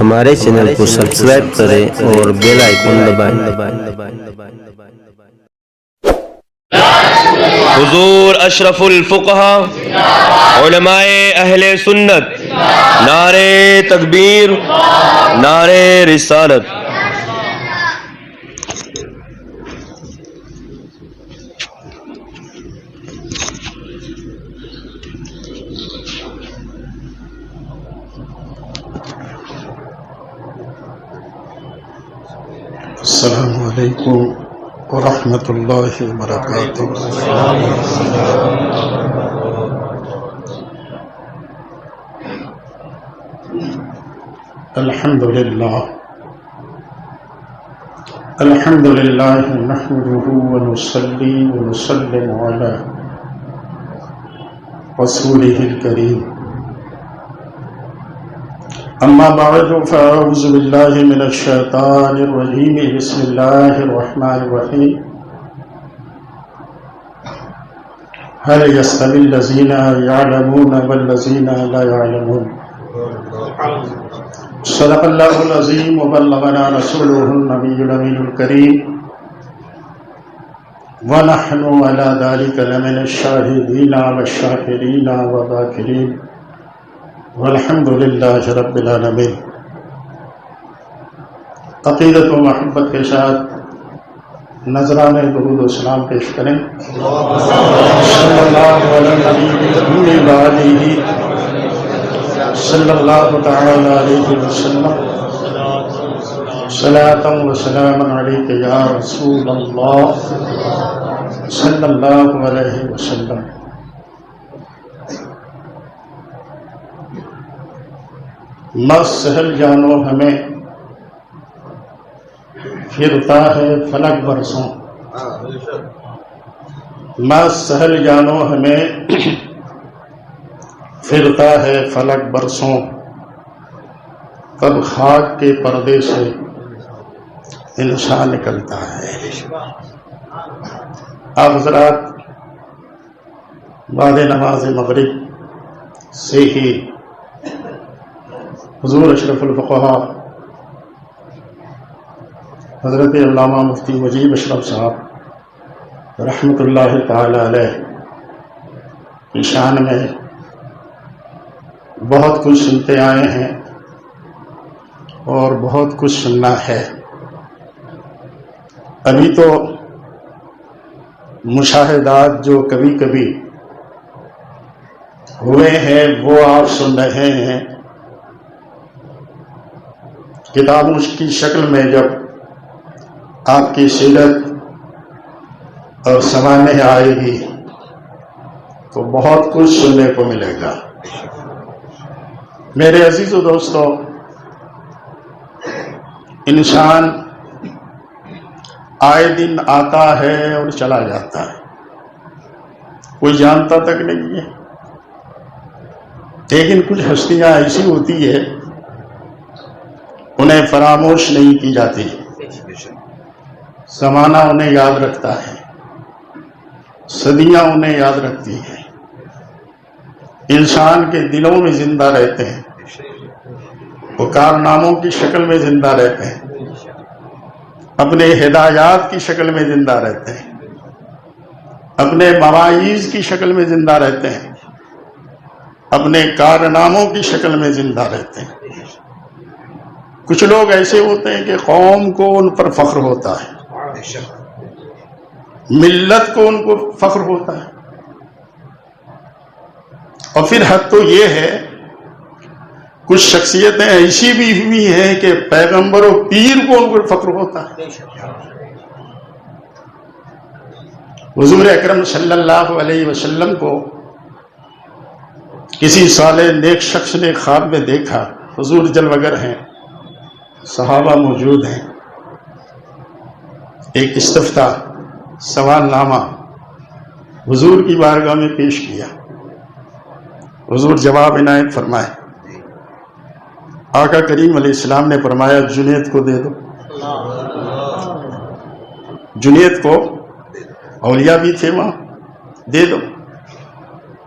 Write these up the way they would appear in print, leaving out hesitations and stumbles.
ہمارے چینل کو سبسکرائب کریں اور بیل آئیکن دبائیں۔ حضور اشرف الفقہا علماء اہل سنت، نعرے تکبیر، نعرے رسالت۔ السلام علیکم ورحمۃ اللہ وبرکاتہ۔ الحمد للہ نحمده ونصلي ونسلم على رسوله الكريم، اما بعد فاعوذ باللہ من الشیطان الرجیم، بسم اللہ الرحمن الرحیم۔ هل يستوي الذین يعلمون والذین لا يعلمون؟ صدق اللہ العظیم وبلغنا رسولہ النبی الامین الکریم، ونحن على ذلك لمن الشاہدین والشاکرین والذاکرین، والحمد للہ رب العالمین۔ عقیدت و محبت کے ساتھ نذرانے درود و سلام پیش کریں صلی اللہ علیہ صلی اللہ تعالی علیہ وسلم، صلاۃ و سلام علیک یا رسول اللہ صلی اللہ علیہ وسلم۔ مست سہل جانو ہمیں پھرتا ہے فلک برسوں، مست سہل جانو ہمیں پھرتا ہے فلک برسوں، تب خاک کے پردے سے انسان نکلتا ہے۔ آپ حضرات بعد نماز مغرب سے ہی حضور اشرف الفقہا حضرت علامہ مفتی مجیب اشرف صاحب رحمۃ اللہ تعالی علیہ کی شان میں بہت کچھ سنتے آئے ہیں اور بہت کچھ سننا ہے۔ ابھی تو مشاہدات جو کبھی کبھی ہوئے ہیں وہ آپ سن رہے ہیں، کتابوں کی شکل میں جب آپ کی سیرت اور سمانے آئے گی تو بہت کچھ سننے کو ملے گا۔ میرے عزیز و دوستو، انسان آئے دن آتا ہے اور چلا جاتا ہے، کوئی جانتا تک نہیں ہے، لیکن کچھ ہستیاں ایسی ہوتی ہے انہیں فراموش نہیں کی جاتی، زمانہ انہیں یاد رکھتا ہے، صدیاں انہیں یاد رکھتی ہیں، انسان کے دلوں میں زندہ رہتے ہیں، وہ کارناموں کی شکل میں زندہ رہتے ہیں، اپنے ہدایات کی شکل میں زندہ رہتے ہیں، اپنے مواعظ کی شکل میں زندہ رہتے ہیں، اپنے کارناموں کی شکل میں زندہ رہتے ہیں۔ کچھ لوگ ایسے ہوتے ہیں کہ قوم کو ان پر فخر ہوتا ہے، ملت کو ان کو فخر ہوتا ہے، اور پھر حد تو یہ ہے کچھ شخصیتیں ایسی بھی ہوئی ہیں کہ پیغمبر و پیر کو ان پر فخر ہوتا ہے۔ حضور اکرم صلی اللہ علیہ وسلم کو کسی صالح نیک شخص نے خواب میں دیکھا، حضور جلوگر ہیں، صحابہ موجود ہیں، ایک استفتاء سوال نامہ حضور کی بارگاہ میں پیش کیا، حضور جواب عنایت فرمائے۔ آقا کریم علیہ السلام نے فرمایا جنید کو دے دو، جنید کو اولیاء بھی تھے وہاں، دے دو۔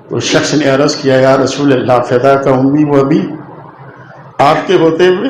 تو شخص نے عرض کیا یا رسول اللہ فدا کا امی و ابی، آپ کے ہوتے ہوئے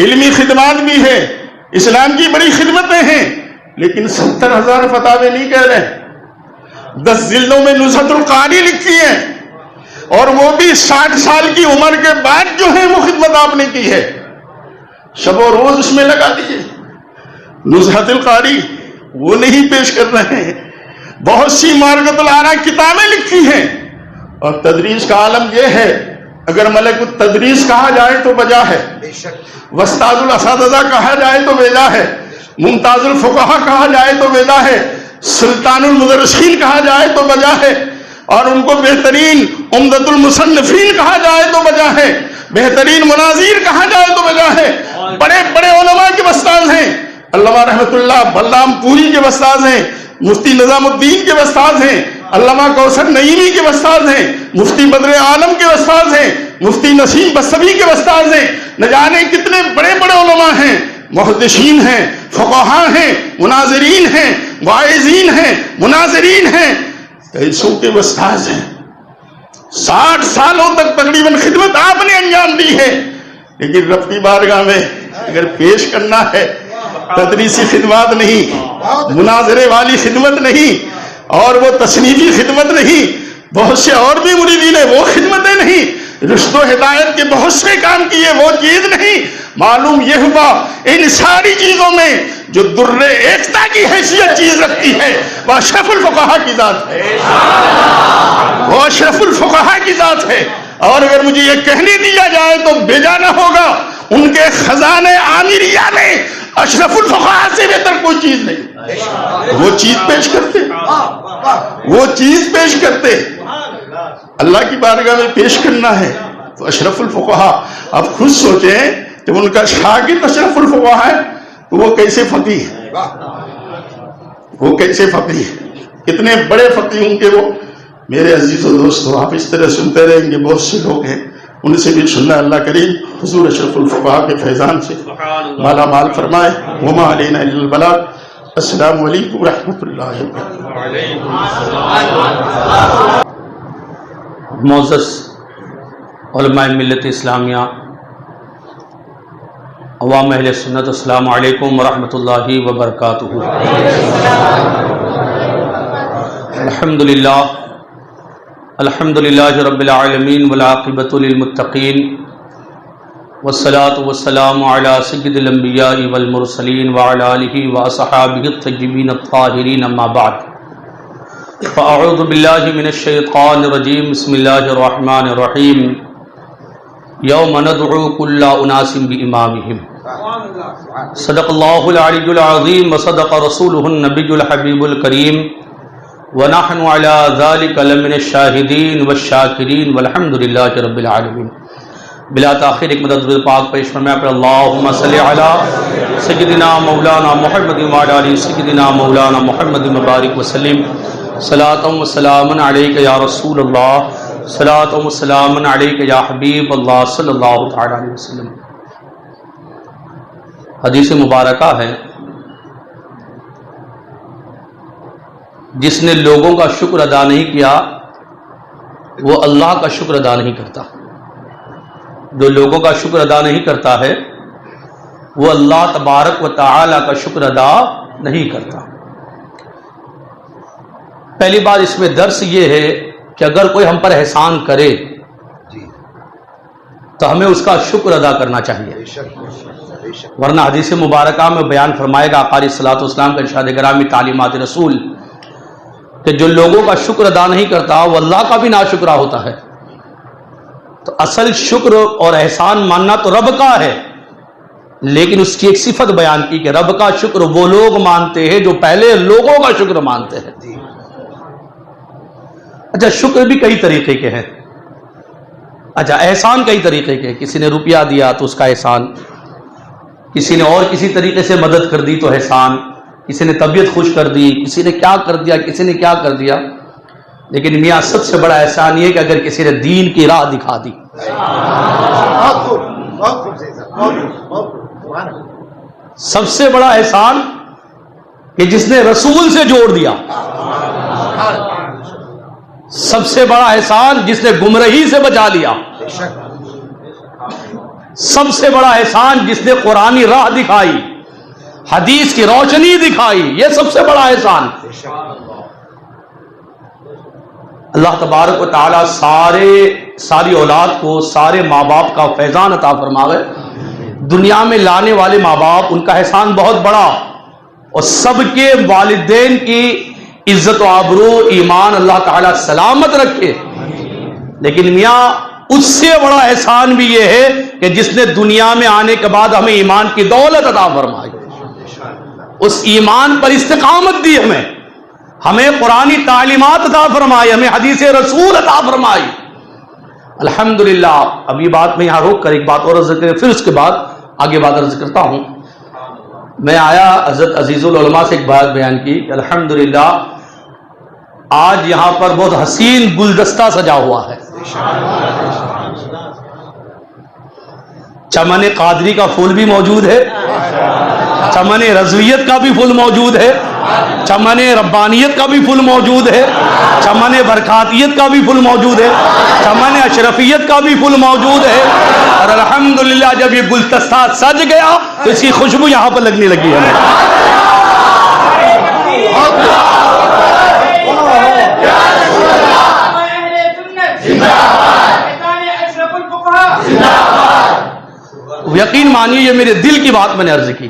علمی خدمات بھی ہے، اسلام کی بڑی خدمتیں ہیں، لیکن 70,000 فتاوے نہیں کہہ رہے. 10 جلدوں میں نزہۃ القاری لکھی ہے، اور وہ بھی 60 سال کی عمر کے بعد جو ہے وہ خدمت آپ نے کی ہے. شب و روز اس میں لگا دیجیے. نزہۃ القاری وہ نہیں پیش کر رہے ہیں. بہت سی مارکۃ الآراء کتابیں لکھی ہیں، اور تدریس کا عالم یہ ہے، اگر ملک التدریس کہا جائے تو بجا ہے، وستاذ الاساتذہ کہا جائے تو بیجا ہے، ممتاز الفقہا کہا جائے تو بیجا ہے، سلطان المدرسین کہا جائے تو بجا ہے، اور ان کو بہترین عمدۃ المصنفین کہا جائے تو بجا ہے، بہترین مناظیر کہا جائے تو بجا ہے. بڑے بڑے علماء کے استاد ہیں. علامہ رحمت اللہ بلرام پوری کے استاد ہیں، مفتی نظام الدین کے استاد ہیں، علامہ کوثر نعیمی کے استاد ہیں، مفتی بدر عالم کے استاد ہیں، مفتی نسیم بصری کے استاد ہیں. نہ جانے کتنے بڑے بڑے علماء ہیں، محدثین ہیں، فقہاء ہیں، مناظرین ہیں، واعظین ہیں، مناظرین ہیں، ایسوں کے استاد ہیں. 60 سالوں تک تقریباً خدمت آپ نے انجام دی ہے. لیکن رب کی بارگاہ میں اگر پیش کرنا ہے، تدریسی خدمات نہیں، مناظرے والی خدمت نہیں، اور وہ تصنیفی خدمت نہیں، بہت سے اور بھی مریدین ہیں وہ خدمتیں نہیں، رشد و ہدایت کے بہت سے کام کیے وہ چیز نہیں. معلوم یہ ہوا ان ساری چیزوں میں جو در ایکتا کی حیثیت چیز رکھتی ہے وہ اشرف الفقہا کی ذات ہے، وہ اشرف الفقہا کی ذات ہے. اور اگر مجھے یہ کہنے دیا جائے تو بیجا نہ ہوگا، ان کے خزانے عامریہ میں اشرف الفقہا سے بہتر کوئی چیز نہیں. وہ چیز پیش کرتے، وہ چیز پیش کرتے. اللہ کی بارگاہ میں پیش کرنا ہے تو اشرف الفقہا. اب خود سوچیں جب ان کا شاگرد اشرف الفقہا ہے تو وہ کیسے فقیہ ہے، وہ کیسے فقیہ ہے. کتنے بڑے فقیہ ہوں گے وہ. میرے عزیز و دوستو، آپ اس طرح سنتے رہیں گے. بہت سے لوگ ہیں ان سے بھی سننا. اللہ کریم حضور اشرف الفقہا کے فیضان سے مالا مال فرمائے. وما علینا الا البلاغ. السلام علیکم ورحمۃ اللہ وبرکاتہ. معزز علماء ملت اسلامیہ، عوام اہل سنت، السلام علیکم ورحمۃ اللہ وبرکاتہ. الحمدللہ رب العالمین والعاقبۃ للمتقین والصلاة والسلام علی سید الانبیاء والمرسلین وعلی آلہ واصحابہ الطیبین الطاہرین. اما بعد فاعوذ باللہ من الشیطان الرجیم. بسم اللہ الرحمن الرحیم. یوم ندعو کل اناس بامامہم. صدق اللہ العلی العظیم وصدق رسولہ النبی الحبیب الکریم ونحن علی ذلک لمن الشاہدین والشاکرین والحمد للہ رب العالمین. بلا تاخیر ایک مدد پاک پیش فرمایا پر اللہم صلی علی سیدنا مولانا محمد وعلی آلہ سیدنا مولانا محمد مبارک وسلم. صلاۃ و سلام علیک یا رسول اللہ، صلاۃ و سلام علیک یا حبیب اللہ صلی اللہ تعالی علیہ وسلم. حدیث مبارکہ ہے، جس نے لوگوں کا شکر ادا نہیں کیا وہ اللہ کا شکر ادا نہیں کرتا. جو لوگوں کا شکر ادا نہیں کرتا ہے وہ اللہ تبارک و تعالی کا شکر ادا نہیں کرتا. پہلی بات اس میں درس یہ ہے کہ اگر کوئی ہم پر احسان کرے تو ہمیں اس کا شکر ادا کرنا چاہیے، ورنہ حدیث مبارکہ میں بیان فرمائے گا آقا علیہ الصلوۃ والسلام کا ارشاد گرامی، تعلیمات رسول، کہ جو لوگوں کا شکر ادا نہیں کرتا وہ اللہ کا بھی ناشکرا ہوتا ہے. تو اصل شکر اور احسان ماننا تو رب کا ہے، لیکن اس کی ایک صفت بیان کی کہ رب کا شکر وہ لوگ مانتے ہیں جو پہلے لوگوں کا شکر مانتے ہیں. اچھا، شکر بھی کئی طریقے کے ہیں. اچھا، احسان کئی طریقے کے. کسی نے روپیہ دیا تو اس کا احسان، کسی نے اور کسی طریقے سے مدد کر دی تو احسان، کسی نے طبیعت خوش کر دی، کسی نے کیا کر دیا، کسی نے کیا کر دیا. لیکن میاں سب سے بڑا احسان یہ کہ اگر کسی نے دین کی راہ دکھا دی. سب سے بڑا احسان کہ جس نے رسول سے جوڑ دیا. سب سے بڑا احسان جس نے گمراہی سے بچا لیا. سب سے بڑا احسان جس نے قرآنی راہ دکھائی، حدیث کی روشنی دکھائی، یہ سب سے بڑا احسان۔ اللہ تبارک و تعالیٰ ساری اولاد کو، سارے ماں باپ کا فیضان عطا فرماوے۔ دنیا میں لانے والے ماں باپ، ان کا احسان بہت بڑا، اور سب کے والدین کی عزت و آبرو، ایمان اللہ تعالیٰ سلامت رکھے۔ لیکن میاں اس سے بڑا احسان بھی یہ ہے کہ جس نے دنیا میں آنے کے بعد ہمیں ایمان کی دولت عطا فرمائی، اس ایمان پر استقامت دی، ہمیں قرآنی تعلیمات عطا فرمائی، ہمیں حدیث رسول عطا فرمائی۔ الحمدللہ۔ اب یہ بات میں یہاں روک کر ایک بات اور عرض کریں، پھر اس کے بعد آگے بات عرض کرتا ہوں۔ میں آیا حضرت عزیز العلماء سے ایک بات بیان کی کہ الحمدللہ آج یہاں پر بہت حسین گلدستہ سجا ہوا ہے۔ چمن قادری کا پھول بھی موجود ہے، چمن رضویت کا بھی پھول موجود ہے، چمن ربانیت کا بھی پھول موجود ہے، چمن برکاتیت کا بھی پھول موجود ہے، چمن اشرفیت کا بھی پھول موجود ہے۔ اور الحمدللہ جب یہ گلدستہ سج گیا تو اس کی خوشبو یہاں پر لگنے لگی ہے۔ یقین مانیے یہ میرے دل کی بات میں نے عرض کی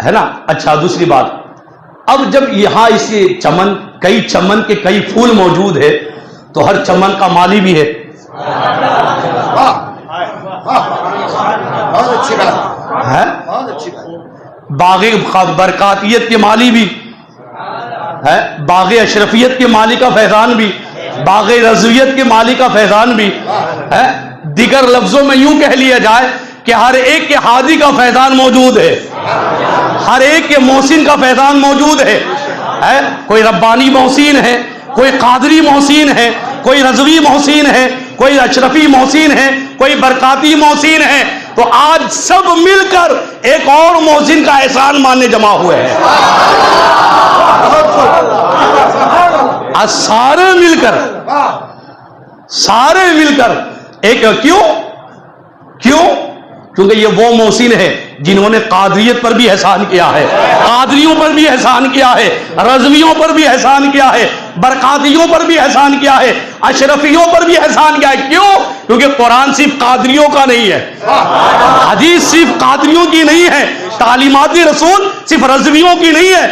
ہے نا۔ اچھا، دوسری بات، اب جب یہاں اس کئی چمن کے کئی پھول موجود ہے تو ہر چمن کا مالی بھی ہے۔ باغ برکاتیت کے مالی بھی ہے، باغ اشرفیت کے مالی کا فیضان بھی، باغ رضویت کے مالی کا فیضان بھی ہے۔ دیگر لفظوں میں یوں کہہ لیا جائے کہ ہر ایک کے ہادی کا فیضان موجود ہے، ہر ایک کے محسن کا فیضان موجود ہے۔ کوئی ربانی محسن ہے، کوئی قادری محسن ہے، کوئی رضوی محسن ہے، کوئی اشرفی محسن ہے، کوئی برکاتی محسن ہے۔ تو آج سب مل کر ایک اور محسن کا احسان ماننے جمع ہوئے ہیں، آج سارے مل کر ایک کیونکہ یہ وہ محسن ہے جنہوں نے قادریت پر بھی احسان کیا ہے، قادریوں پر بھی احسان کیا ہے، رضویوں پر بھی احسان کیا ہے، برکاتیوں پر بھی احسان کیا ہے، اشرفیوں پر بھی احسان کیا ہے۔ کیوں؟ کیونکہ قرآن صرف قادریوں کا نہیں ہے، حدیث صرف قادریوں کی نہیں ہے، تعلیمات رسول صرف رضویوں کی نہیں ہے،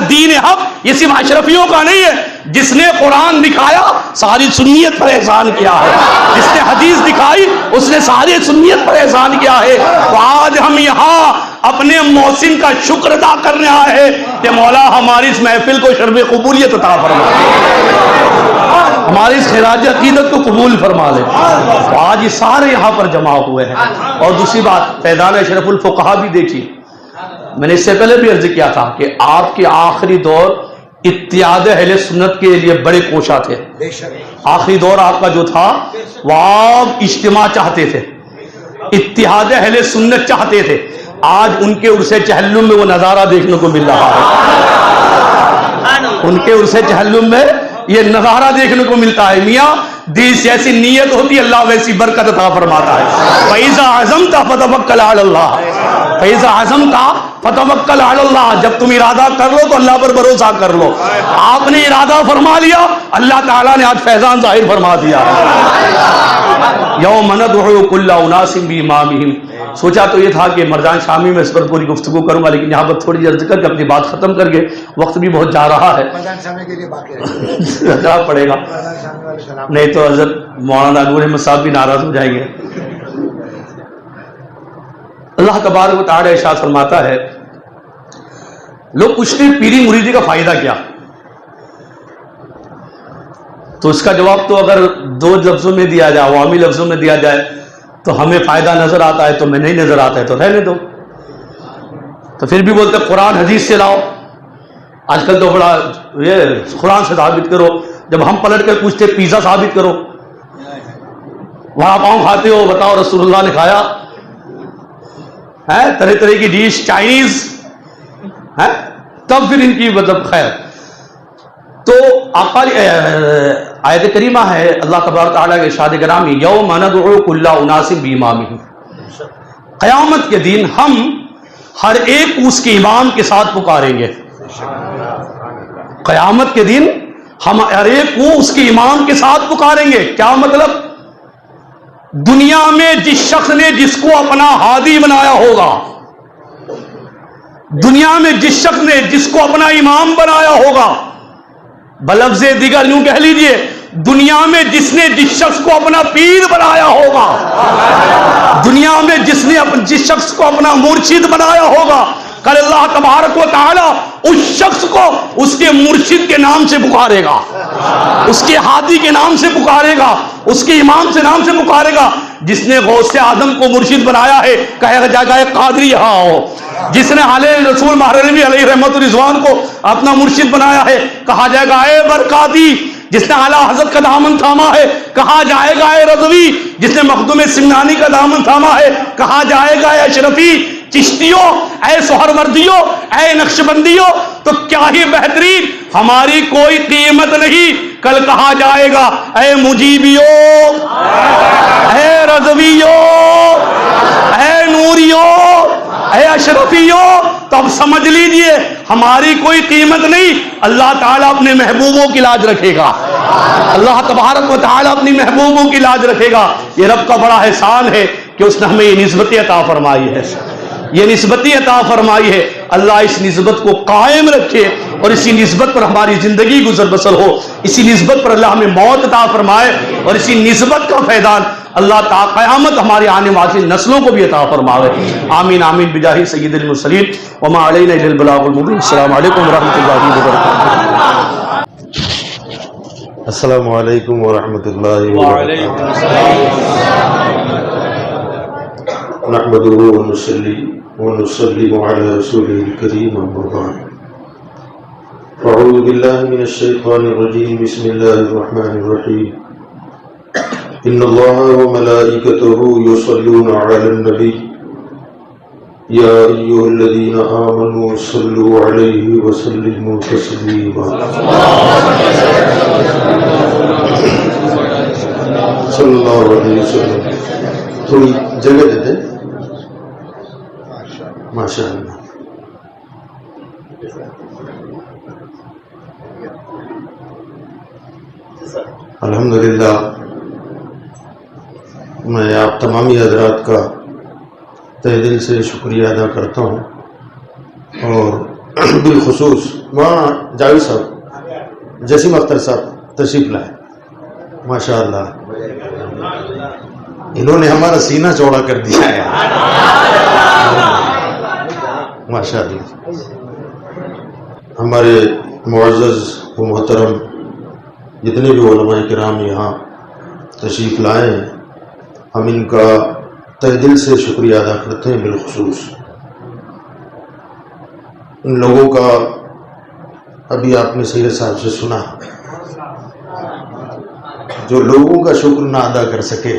دین حق یہ صرف اشرفیوں کا نہیں ہے۔ جس نے قرآن دکھایا ساری سنیت پر احسان کیا ہے، جس نے حدیث دکھائی اس نے ساری سنیت پر احسان کیا ہے۔ تو آج ہم یہاں اپنے محسن کا شکر ادا کرنے آئے ہیں کہ مولا ہماری اس محفل کو شرف قبولیت عطا فرما، ہماری اس خراج عقیدت کو قبول فرما لے۔ تو آج یہ سارے یہاں پر جمع ہوئے ہیں۔ اور دوسری بات، فیضان اشرف الفقہا بھی دیکھیے، میں نے اس سے پہلے بھی عرض کیا تھا کہ آپ کے آخری دور اتحاد اہل سنت کے لیے بڑے کوشاں تھے۔ آخری دور آپ کا جو تھا وہ آپ اجتماع چاہتے تھے، اتحاد اہل سنت چاہتے تھے۔ آج ان کے عرص چہلم میں وہ نظارہ دیکھنے کو مل رہا ہے، ان کے عرص چہلم میں یہ نظارہ دیکھنے کو ملتا ہے۔ میاں دل سے ایسی نیت ہوتی ہے اللہ ویسی برکت عطا فرماتا ہے۔ فَإِذَا عَزَمْتَ فَتَوَكَّلْ عَلَى اللَّهِ، فَإِذَا عَزَمْتَ فَتَوَكَّلْ عَلَى اللَّهِ، جب تم ارادہ کر لو تو اللہ پر بھروسہ کر لو۔ آپ نے ارادہ فرما لیا، اللہ تعالیٰ نے آج فیضان ظاہر فرما دیا۔ یوم ندعو کل اناس بامامہم، سوچا تو یہ تھا کہ مرجان شامی میں اس پر پوری گفتگو کروں گا، لیکن یہاں پر تھوڑی عرض کر کے اپنی بات ختم کر کے، وقت بھی بہت جا رہا ہے، رکھنا پڑے گا، نہیں تو حضرت مولانا نور احمد صاحب بھی ناراض ہو جائیں گے۔ اللہ تبارک و تعالی ارشاد فرماتا ہے، لوگ پوچھتے ہیں پیری مریدی کا فائدہ کیا؟ تو اس کا جواب تو اگر دو لفظوں میں دیا جائے، عوامی لفظوں میں دیا جائے تو ہمیں فائدہ نظر آتا ہے، تو میں نہیں نظر آتا ہے تو رہنے دو۔ تو پھر بھی بولتے قرآن حدیث سے لاؤ، آج کل تو بڑا یہ قرآن سے ثابت کرو، جب ہم پلٹ کر پوچھتے پیزا ثابت کرو، وہاں پاؤں کھاتے ہو بتاؤ رسول اللہ نے کھایا ہے، طرح طرح کی ڈش چائنیز ہے، تب پھر ان کی مطلب خیر۔ تو آیت کریمہ ہے اللہ تبارک تعالیٰ کے ارشاد گرامی یوم ندعو کل اناس بامامہم، قیامت کے دن ہم ہر ایک کو اس کے امام کے ساتھ پکاریں گے. قیامت کے دن ہم ہر ایک کو اس کے امام کے ساتھ پکاریں گے. کیا مطلب؟ دنیا میں جس شخص نے جس کو اپنا ہادی بنایا ہوگا، دنیا میں جس شخص نے جس کو اپنا امام بنایا ہوگا، بلفظ دیگر یوں کہہ لیجئے دنیا میں جس نے جس شخص کو اپنا پیر بنایا ہوگا، دنیا میں جس نے جس شخص کو اپنا مرشد بنایا ہوگا، کل اللہ تبارک و تعالی اس شخص کو اس کے مرشد کے نام سے پکارے گا، اس کے ہادی کے نام سے پکارے گا، اس کے امام سے نام سے پکارے گا. جس نے غوث اعظم کو مرشد بنایا ہے کہے جا گا قادری یہاں ہو. جس نے حال رسول مہرنوی علیہ رحمت رضوان کو اپنا مرشد بنایا ہے کہا جائے گا اے برکاتی. جس نے اعلیٰ حضرت کا دامن تھاما ہے کہا جائے گا اے رضوی. جس نے مخدوم سمنانی کا دامن تھاما ہے کہا جائے گا اے اشرفی. چشتیوں، اے سہروردیوں، اے نقشبندیوں، تو کیا ہی بہترین، ہماری کوئی قیمت نہیں. کل کہا جائے گا اے مجیبیوں، اے رضویوں، اے نوریوں، اے اشرفیوں. تو اب سمجھ لیجئے ہماری کوئی قیمت نہیں. اللہ تعالیٰ اپنے محبوبوں کی لاج رکھے گا، اللہ تبارک و تعالیٰ اپنی محبوبوں کی لاج رکھے گا. یہ رب کا بڑا احسان ہے کہ اس نے ہمیں یہ نسبت عطا فرمائی ہے، یہ نسبتی عطا فرمائی ہے. اللہ اس نسبت کو قائم رکھے اور اسی نسبت پر ہماری زندگی گزر بسر ہو. اسی نسبت پر اللہ ہمیں موت عطا فرمائے اور اسی نسبت کا فیضان اللہ تا قیامت ہمارے آنے والی نسلوں کو بھی عطا فرمائے. آمین آمین بجاہ سید المرسلین وما علینا الا البلاغ المبین. السلام علیکم ورحمۃ اللہ وبرکاتہ. السلام علیکم ورحمۃ اللہ وبرکاتہ. نحمده ونصلي ونسلم على رسوله الكريم أما بعد. أعوذ بالله من الشيطان الرجيم. بسم الله الرحمن الرحيم. إن الله وملائكته يصلون على النبي يا أيها الذين آمنوا صلوا عليه وسلموا تسليما. صلی اللہ علیہ وسلم. تھوڑی جگہ دے دیں. ماشاء اللہ. الحمدللہ میں آپ تمامی حضرات کا تہ دل سے شکریہ ادا کرتا ہوں اور بالخصوص وہاں جاوید صاحب جسیم اختر صاحب تشریف لائے. ماشاء اللہ انہوں نے ہمارا سینہ چوڑا کر دیا ہے. ماشاء اللہ ہمارے معزز و محترم جتنے بھی علماء کرام یہاں تشریف لائے ہیں ہم ان کا تہ دل سے شکریہ ادا کرتے ہیں. بالخصوص ان لوگوں کا ابھی آپ نے سید صاحب سے سنا جو لوگوں کا شکر نہ ادا کر سکے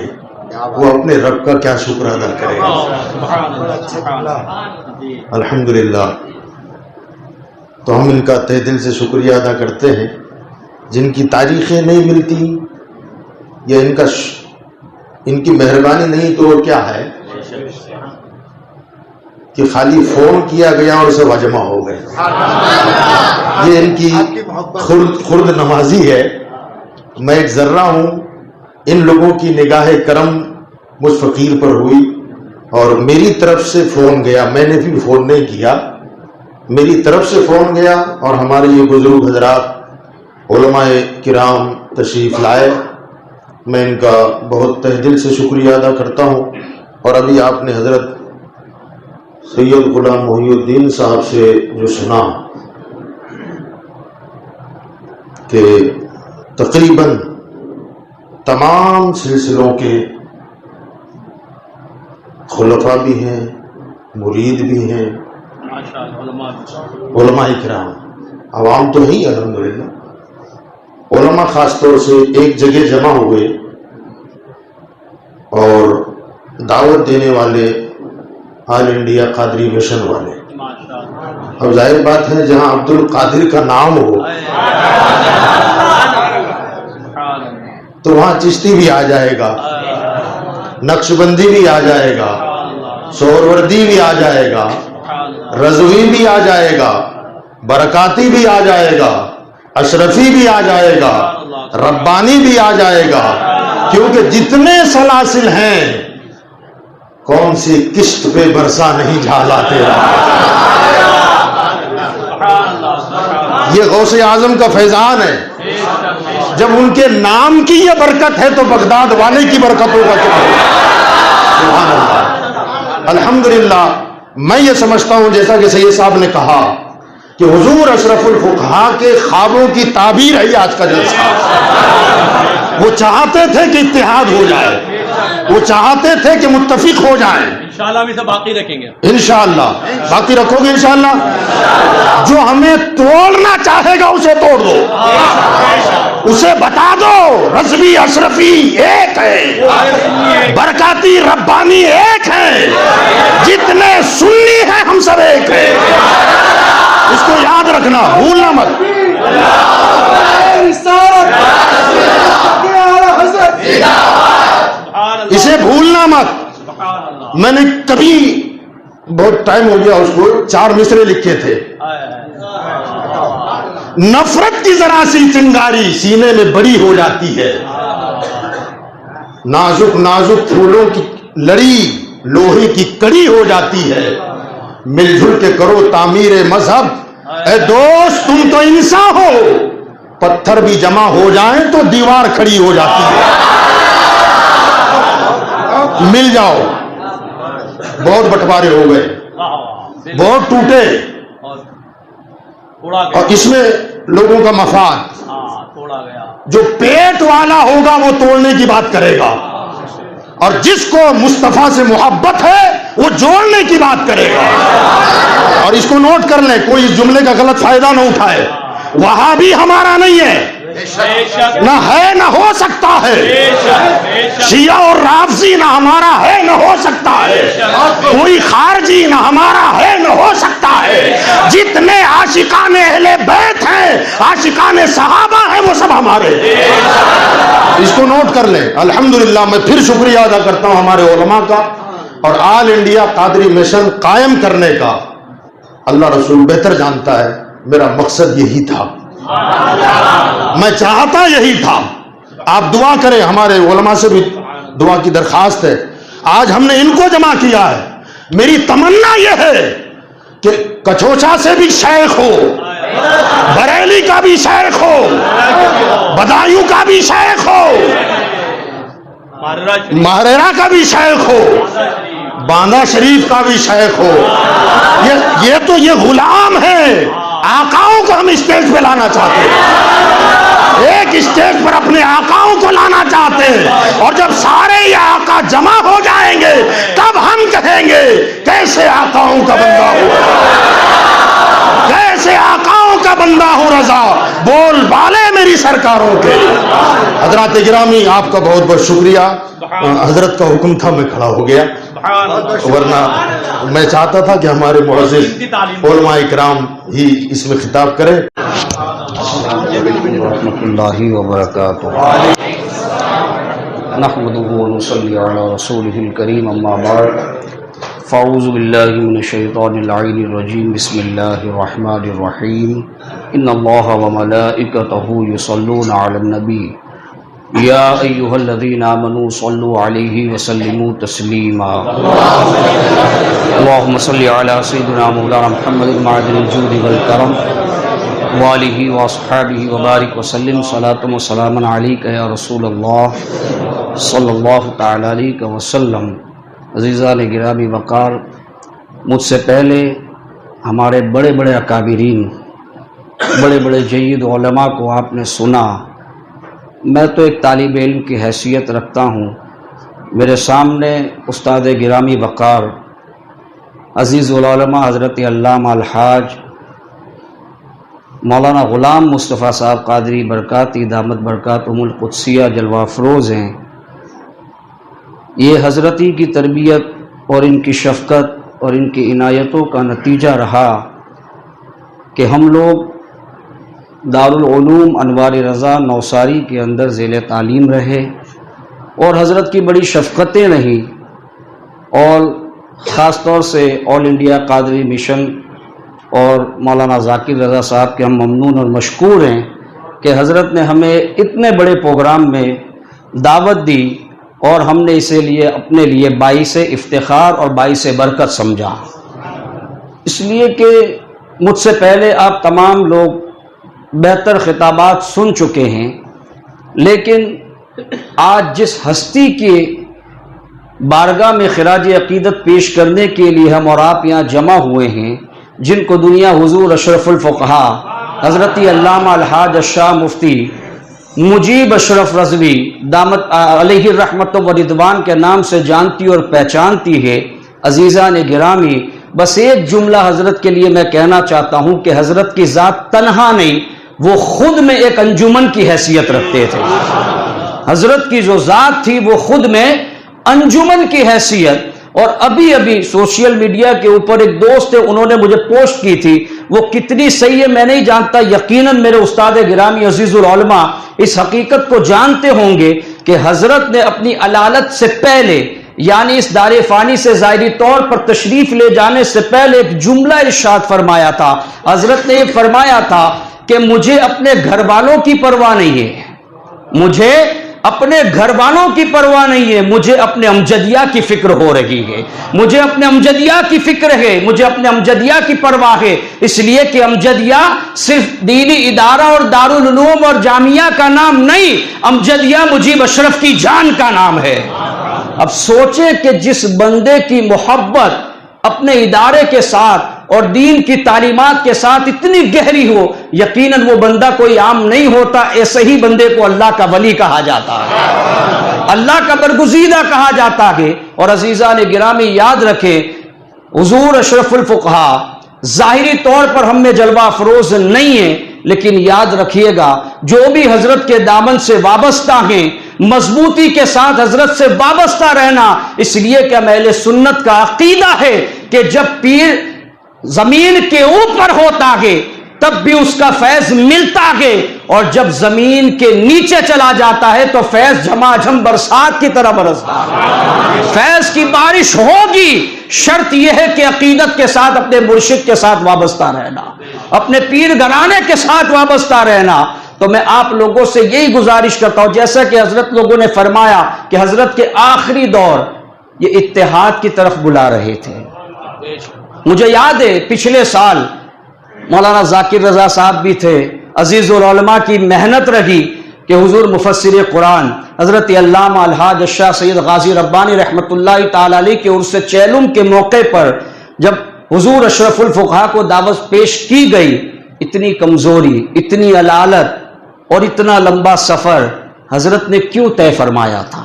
وہ اپنے رب کا کیا شکر ادا کرے گا. الحمدللہ تو ہم ان کا تہ دل سے شکریہ ادا کرتے ہیں. جن کی تاریخیں نہیں ملتی یا ان کی مہربانی نہیں تو وہ کیا ہے کہ خالی فون کیا گیا اور اسے وجمع ہو گئے. یہ ان کی خرد نمازی ہے. میں ایک ذرہ ہوں. ان لوگوں کی نگاہ کرم مجھ فقیر پر ہوئی اور میری طرف سے فون گیا. میں نے بھی فون نہیں کیا, میری طرف سے فون گیا اور ہمارے یہ بزرگ حضرات علماء کرام تشریف لائے. میں ان کا بہت تہ دل سے شکریہ ادا کرتا ہوں. اور ابھی آپ نے حضرت سید غلام محی الدین صاحب سے جو سنا کہ تقریباً تمام سلسلوں کے خلفاء بھی ہیں, مرید بھی ہیں, علماء کرام, عوام تو نہیں. الحمدللہ علماء خاص طور سے ایک جگہ جمع ہوئے اور دعوت دینے والے آل انڈیا قادری مشن والے. اب ظاہر بات ہے جہاں عبد القادر کا نام ہو تو وہاں چشتی بھی آ جائے گا، نقشبندی بھی آ جائے گا، سہروردی بھی آ جائے گا، رضوی بھی آ جائے گا، برکاتی بھی آ جائے گا، اشرفی بھی آ جائے گا، ربانی بھی آ جائے گا، کیونکہ جتنے سلاسل ہیں کون سی قسط پہ برسا نہیں جھالاتے رہا۔ یہ غوث اعظم کا فیضان ہے، جب ان کے نام کی یہ برکت ہے تو بغداد والے کی برکت ہوگا کیا؟ سبحان اللہ۔ الحمدللہ میں یہ سمجھتا ہوں جیسا کہ سید صاحب نے کہا کہ حضور اشرف الفقہا کے خوابوں کی تعبیر ہے آج کا جلسہ۔ وہ چاہتے تھے کہ اتحاد ہو جائے، وہ چاہتے تھے کہ متفق ہو جائیں۔ انشاءاللہ ہم اسے باقی رکھیں گے، انشاءاللہ باقی رکھو گے انشاءاللہ۔ جو ہمیں توڑنا چاہے گا اسے توڑ دو، اسے بتا دو رضوی اشرفی ایک ہے، برکاتی ربانی ایک ہے، جتنے سنی ہیں ہم سب ایک ہیں۔ اس کو یاد رکھنا، بھولنا مت۔ اسے بھولنا مت۔ میں نے کبھی بہت ٹائم ہو گیا اس کو 4 مصرے لکھے تھے۔ نفرت کی ذرا سی چنگاری سینے میں بڑی ہو جاتی ہے، نازک نازک پھولوں کی لڑی لوہے کی کڑی ہو جاتی ہے، مل جل کے کرو تعمیر مذہب، اے دوست تم تو انسان ہو، پتھر بھی جمع ہو جائیں تو دیوار کھڑی ہو جاتی ہے۔ مل جاؤ۔ بہت بٹوارے ہو گئے، بہت ٹوٹے، اور اس میں لوگوں کا مفاد۔ جو پیٹ والا ہوگا وہ توڑنے کی بات کرے گا، اور جس کو مصطفیٰ سے محبت ہے وہ جوڑنے کی بات کرے گا۔ اور اس کو نوٹ کر لیں، کوئی اس جملے کا غلط فائدہ نہ اٹھائے۔ وہاں بھی ہمارا نہیں ہے، نہ ہے نہ ہو سکتا ہے، شیعہ اور رافضی نہ ہمارا ہے نہ ہو سکتا ہے، کوئی خارجی نہ ہمارا ہے نہ ہو سکتا ہے۔ جتنے عاشقان اہل بیت ہیں، عاشقان صحابہ ہیں، وہ سب ہمارے۔ اس کو نوٹ کر لیں۔ الحمدللہ میں پھر شکریہ ادا کرتا ہوں ہمارے علماء کا اور آل انڈیا قادری مشن قائم کرنے کا۔ اللہ رسول بہتر جانتا ہے، میرا مقصد یہی تھا، میں چاہتا یہی تھا۔ آپ دعا کریں، ہمارے علماء سے بھی دعا کی درخواست ہے۔ آج ہم نے ان کو جمع کیا ہے، میری تمنا یہ ہے کہ کچھوچا سے بھی شیخ ہو، بریلی کا بھی شیخ ہو، بدایوں کا بھی شیخ ہو، مہریرا کا بھی شیخ ہو، باندھا شریف کا بھی شیخ ہو۔ یہ تو یہ غلام ہیں، آقاؤں کو ہم اسٹیج پہ لانا چاہتے ہیں، ایک اسٹیج پر اپنے آقاؤں کو لانا چاہتے ہیں، اور جب سارے یہ آقا جمع ہو جائیں گے تب ہم کہیں گے کیسے آقاؤں کا بندہ ہو، کیسے آقاؤں کا بندہ ہو رضا، بول بالے میری سرکاروں کے۔ حضرات گرامی آپ کا بہت بہت شکریہ۔ حضرت کا حکم تھا میں کھڑا ہو گیا، ورنہ میں چاہتا تھا کہ ہمارے معزز علماء اکرام ہی اس میں خطاب کریں۔ ورحمۃ اللہ وبرکاتہ۔ نحمده ونصلی علی رسولہ الکریم، اما بعد، فاعوذ باللہ من الشیطان اللعین الرجیم، بسم اللہ الرحمن الرحیم۔ ان اللہ وملائکتہ یصلون علی النبی یا ایہا الذین آمنوا صلوا علیہ وسلموا تسلیما۔ اللہم صلی علی سیدنا مولانا محمد معدن الجود والکرم وآلہ واصحابہ وبارک وسلم، صلاۃ و سلام علیک یا رسول اللہ صلی اللہ تعالی علیہ وسلم۔ عزیزان گرامی وقار، مجھ سے پہلے ہمارے بڑے بڑے اکابرین، بڑے بڑے جید علماء کو آپ نے سنا۔ میں تو ایک طالب علم کی حیثیت رکھتا ہوں، میرے سامنے استاد گرامی وقار عزیز العلماء حضرت علامہ الحاج مولانا غلام مصطفیٰ صاحب قادری برکاتی دامت برکاتہم القدسیہ جلوہ افروز ہیں۔ یہ حضرتی کی تربیت اور ان کی شفقت اور ان کی عنایتوں کا نتیجہ رہا کہ ہم لوگ دارالعلوم انوار رضا نوساری کے اندر ذیل تعلیم رہے اور حضرت کی بڑی شفقتیں رہیں، اور خاص طور سے آل انڈیا قادری مشن اور مولانا ذاکر رضا صاحب کے ہم ممنون اور مشکور ہیں کہ حضرت نے ہمیں اتنے بڑے پروگرام میں دعوت دی اور ہم نے اسے اپنے لیے باعث افتخار اور باعث برکت سمجھا، اس لیے کہ مجھ سے پہلے آپ تمام لوگ بہتر خطابات سن چکے ہیں، لیکن آج جس ہستی کی بارگاہ میں خراج عقیدت پیش کرنے کے لیے ہم اور آپ یہاں جمع ہوئے ہیں، جن کو دنیا حضور اشرف الفقہا حضرت علامہ الحاج الشاہ مفتی مجیب اشرف رضوی دامت علیہ الرحمت و رضوان کے نام سے جانتی اور پہچانتی ہے، عزیزان گرامی، بس ایک جملہ حضرت کے لیے میں کہنا چاہتا ہوں کہ حضرت کی ذات تنہا نہیں، وہ خود میں ایک انجمن کی حیثیت رکھتے تھے۔ حضرت کی جو ذات تھی وہ خود میں انجمن کی حیثیت، اور ابھی سوشل میڈیا کے اوپر ایک دوست ہے، انہوں نے مجھے پوسٹ کی تھی، وہ کتنی صحیح ہے میں نہیں جانتا، یقیناً میرے استاد گرامی عزیز العلماء اس حقیقت کو جانتے ہوں گے کہ حضرت نے اپنی علالت سے پہلے، یعنی اس دار فانی سے ظاہری طور پر تشریف لے جانے سے پہلے ایک جملہ ارشاد فرمایا تھا۔ حضرت نے یہ فرمایا تھا کہ مجھے اپنے گھر والوں کی پرواہ نہیں ہے، مجھے اپنے گھر والوں کی پرواہ نہیں ہے، مجھے اپنے امجدیہ کی فکر ہو رہی ہے، مجھے اپنے امجدیہ کی فکر ہے، مجھے اپنے امجدیہ کی پرواہ ہے، اس لیے کہ امجدیہ صرف دینی ادارہ اور دارالعلوم اور جامعہ کا نام نہیں، امجدیہ مجیب اشرف کی جان کا نام ہے۔ اب سوچیں کہ جس بندے کی محبت اپنے ادارے کے ساتھ اور دین کی تعلیمات کے ساتھ اتنی گہری ہو، یقیناً وہ بندہ کوئی عام نہیں ہوتا، ایسے ہی بندے کو اللہ کا ولی کہا جاتا ہے، اللہ کا برگزیدہ کہا جاتا ہے۔ اور عزیزان گرامی یاد رکھیں، حضور اشرف الفقہا ظاہری طور پر ہم میں جلوہ افروز نہیں ہیں، لیکن یاد رکھیے گا جو بھی حضرت کے دامن سے وابستہ ہیں، مضبوطی کے ساتھ حضرت سے وابستہ رہنا، اس لیے کہ اہل سنت کا عقیدہ ہے کہ جب پیر زمین کے اوپر ہوتا ہے تب بھی اس کا فیض ملتا ہے، اور جب زمین کے نیچے چلا جاتا ہے تو فیض جھماجھم برسات کی طرح برستا ہے، فیض کی بارش ہوگی، شرط یہ ہے کہ عقیدت کے ساتھ اپنے مرشد کے ساتھ وابستہ رہنا، اپنے پیر گھرانے کے ساتھ وابستہ رہنا۔ تو میں آپ لوگوں سے یہی گزارش کرتا ہوں، جیسا کہ حضرت لوگوں نے فرمایا کہ حضرت کے آخری دور یہ اتحاد کی طرف بلا رہے تھے۔ مجھے یاد ہے پچھلے سال مولانا ذاکر رضا صاحب بھی تھے، عزیز العلماء کی محنت رہی کہ حضور مفسر قرآن حضرت علامہ الحاج الشاہ سید غازی ربانی رحمت اللہ تعالی علیہ کے عرس چیلم کے موقع پر جب حضور اشرف الفقہا کو دعوت پیش کی گئی، اتنی کمزوری، اتنی علالت اور اتنا لمبا سفر حضرت نے کیوں طے فرمایا تھا؟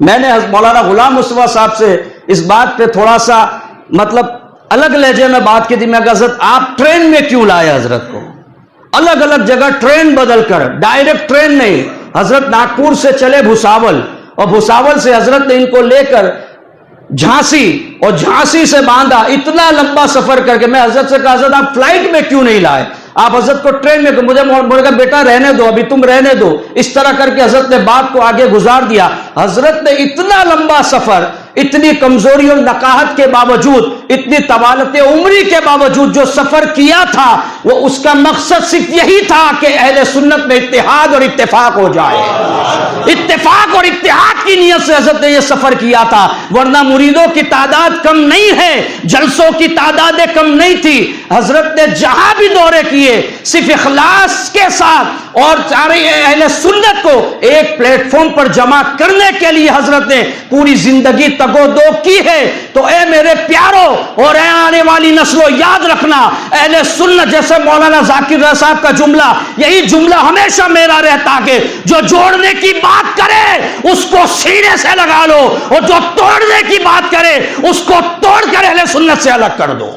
میں نے مولانا غلام مصطفیٰ صاحب سے اس بات پہ تھوڑا سا الگ لہجے میں بات کی تھی، میں کہا حضرت آپ ٹرین میں کیوں لائے حضرت کو؟ الگ الگ جگہ ٹرین بدل کر، ڈائریکٹ ٹرین نہیں، حضرت ناگپور سے چلے بھساول، اور بھساول سے حضرت نے ان کو لے کر جھانسی، اور جھانسی سے باندھا، اتنا لمبا سفر کر کے۔ میں حضرت سے کہا حضرت آپ فلائٹ میں کیوں نہیں لائے، آپ حضرت کو ٹرین میں؟ مجھے کہا بیٹا رہنے دو، ابھی تم رہنے دو۔ اس طرح کر کے حضرت نے بات کو آگے گزار دیا۔ حضرت نے اتنا لمبا سفر، اتنی کمزوری اور نقاہت کے باوجود، اتنی طوالت عمری کے باوجود جو سفر کیا تھا، وہ اس کا مقصد صرف یہی تھا کہ اہل سنت میں اتحاد اور اتفاق ہو جائے۔ اتفاق اور اتحاد کی نیت سے حضرت نے یہ سفر کیا تھا، ورنہ مریدوں کی تعداد کم نہیں ہے، جلسوں کی تعدادیں کم نہیں تھی۔ حضرت نے جہاں بھی دورے کیے صرف اخلاص کے ساتھ اور سارے اہل سنت کو ایک پلیٹ فارم پر جمع کرنے کے لیے حضرت نے پوری زندگی تگو دو کی ہے۔ تو اے میرے پیاروں اور اے آنے والی نسلوں، یاد رکھنا اہل سنت، جیسے مولانا ذاکر رضا صاحب کا جملہ، یہی جملہ ہمیشہ میرا رہتا ہے، جو جوڑنے کی بات کرے اس کو سینے سے لگا لو، اور جو توڑنے کی بات کرے اس کو توڑ کر اہل سنت سے الگ کر دو،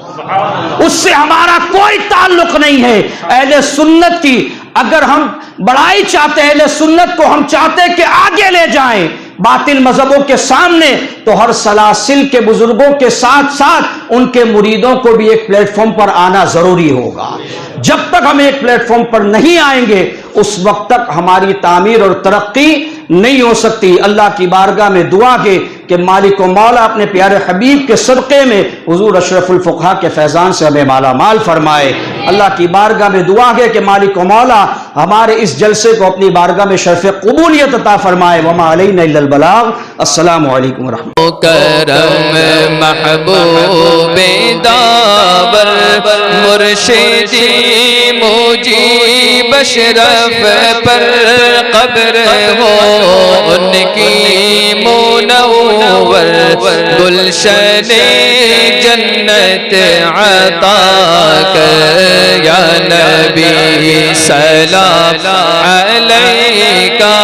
اس سے ہمارا کوئی تعلق نہیں ہے۔ اہل سنت کی اگر ہم بڑائی چاہتے ہیں، اہل سنت کو ہم چاہتے ہیں کہ آگے لے جائیں، باطل مذہبوں کے سامنے، تو ہر سلاسل کے بزرگوں کے ساتھ ساتھ ان کے مریدوں کو بھی ایک پلیٹ فارم پر آنا ضروری ہوگا۔ جب تک ہم ایک پلیٹ فارم پر نہیں آئیں گے اس وقت تک ہماری تعمیر اور ترقی نہیں ہو سکتی۔ اللہ کی بارگاہ میں دعا ہے کہ مالک و مولا اپنے پیارے حبیب کے صدقے میں حضور اشرف الفقہا کے فیضان سے ہمیں مالا مال فرمائے۔ اللہ کی بارگاہ میں دعا ہے کہ مالک و مولا ہمارے اس جلسے کو اپنی بارگاہ میں شرف قبولیت عطا فرمائے۔ وما علینا الا البلاغ۔ السلام علیکم ورحمۃ اللہ۔ کرم محبوب داور مرشدی مجیب اشرف پر قبر ہو ان کی منور گلشن جنت عطا کر یا نبی سلام علیکہ